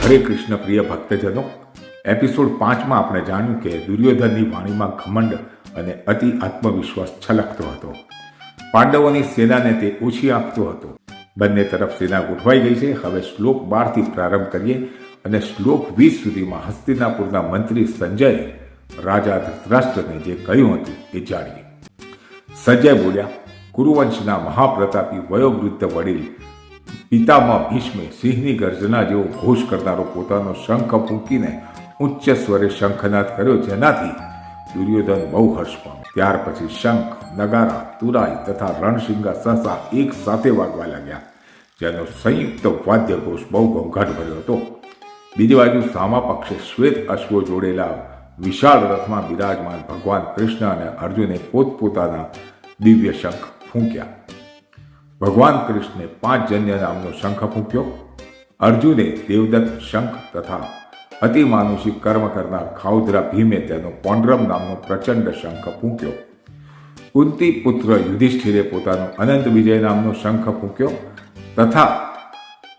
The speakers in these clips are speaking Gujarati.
હરે કૃષ્ણ પ્રિય ભક્તજનો, એપિસોડ 5માં આપણે જાણ્યું કે દુર્યોધનની વાણીમાં ઘમંડ અને અતિ આત્મવિશ્વાસ છલકતો હતો. પાંડવોની સેનાને તે ઓછી આપતો હતો. બંને તરફ સેના ગોઠવાઈ ગઈ છે. હવે શ્લોક 12થી પ્રારંભ કરીએ અને શ્લોક 20 સુધીમાં હસ્તિનાપુરના મંત્રી સંજયે રાજા ધૃતરાષ્ટ્રને જે કહ્યું હતું એ જાણીએ. સંજય બોલ્યા, કુરુવંશના મહાપ્રતાપી વયોવૃદ્ધ વડીલ પિતામહ ભીષ્મે સિંહની ગર્જના જેવો ઘોષ કરનારો પોતાનો શંખ ફૂંકીને ઉચ્ચ સ્વરે શંખનાદ કર્યો, જેનાથી દુર્યોધન બહુ હર્ષ પામ્યો. ત્યાર પછી શંખ, નગારા, તુરાઈ તથા રણશિંગા સહસા એક સાથે વાગવા લાગ્યા, જેનો સંયુક્ત વાદ્ય ઘોષ બહુ ઘોંઘાટ ભર્યો હતો. બીજી બાજુ સામા પક્ષે શ્વેત અશ્વો જોડેલા વિશાળ રથમાં બિરાજમાન ભગવાન કૃષ્ણ અને અર્જુને પોતપોતાના દિવ્ય શંખ ફૂંક્યા. ભગવાન કૃષ્ણે 5 જન્ય નામનો શંખ ફૂંક્યો. અર્જુને દેવદત્ત શંખ તથા અતિમાનુષિક કર્મ કરનાર ખાઉદરા ભીમે તેનો પૌંડ્રમ નામનો પ્રચંડ શંખ ફૂંક્યો. કુંતી પુત્ર યુધિષ્ઠિરે પોતાનો અનંત વિજય નામનો શંખ ફૂંક્યો તથા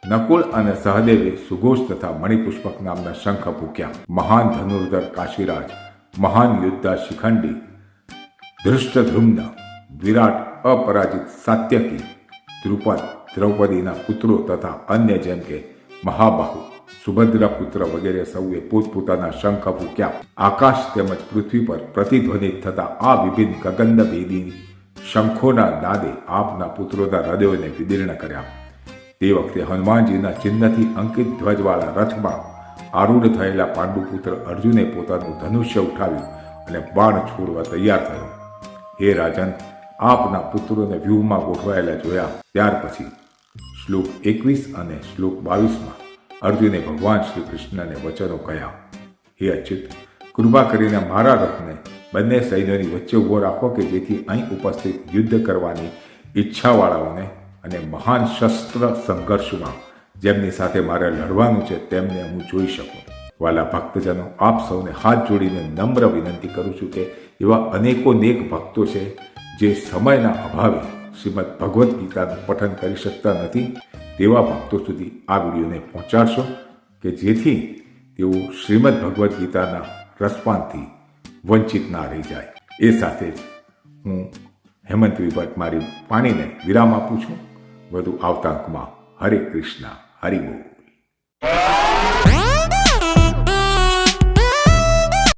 નકુલ અને સહદેવે સુઘોષ તથા મણિપુષ્પક નામના શંખ ફૂંક્યા. મહાન ધનુર્ધર કાશીરાજ, મહાન યોદ્ધા શિખંડી, ધૃષ્ટદ્યુમ્ન, વિરાટ અપરાજિત સાત્યકી, દ્રુપદ, દ્રૌપદીના પુત્રો તથા અન્ય જેમ કે મહાબાહુ, સુભદ્રા પુત્ર વગેરે સૌએ પોતપોતાના શંખ ફૂંક્યા. આકાશ તેમજ પૃથ્વી પર પ્રતિધ્વનિત થતા આ વિભિન્ન ગગનભેદી શંખોના નાદે આપના પુત્રોના હૃદયોને વિદીર્ણ કર્યા. તે વખતે હનુમાનજીના ચિહ્નથી અંકિત ધ્વજવાળા રથમાં આરૂઢ થયેલા પાંડુપુત્ર અર્જુને પોતાનું ધનુષ્ય ઉઠાવ્યું અને બાણ છોડવા તૈયાર થયો. હે રાજન, આપના પુત્રોને વ્યૂહમાં ગોઠવાયેલા જોયા. ત્યાર પછી શ્લોક 21 અને શ્લોક 22માં અર્જુને ભગવાન શ્રી કૃષ્ણને વચનો કહ્યા. હે અચ્યુત, કૃપા કરીને મારા રથને બંને સૈન્યોની વચ્ચે ઊભો રાખો કે જેથી અહીં ઉપસ્થિત યુદ્ધ કરવાની ઈચ્છાવાળાઓને અને મહાન શસ્ત્ર સંઘર્ષમાં જેમની સાથે મારે લડવાનું છે તેમને હું જોઈ શકું. વાલા ભક્તજનો, આપ સૌને હાથ જોડીને નમ્ર વિનંતી કરું છું કે એવા અનેકો નેક ભક્તો છે જે સમયના અભાવે શ્રીમદ ભગવદ્ ગીતાનું પઠન કરી શકતા નથી. તેવા ભક્તો સુધી આ વિડીયોને પહોંચાડશો કે જેથી તેઓ શ્રીમદ ભગવદ્ ગીતાના રસપાનથી વંચિત ના રહી જાય. એ સાથે જ હું હેમંત વિભટ મારી પાણીને વિરામ આપું છું. વધુ આવતા અંકમાં હરે કૃષ્ણ, હરિ બોલ.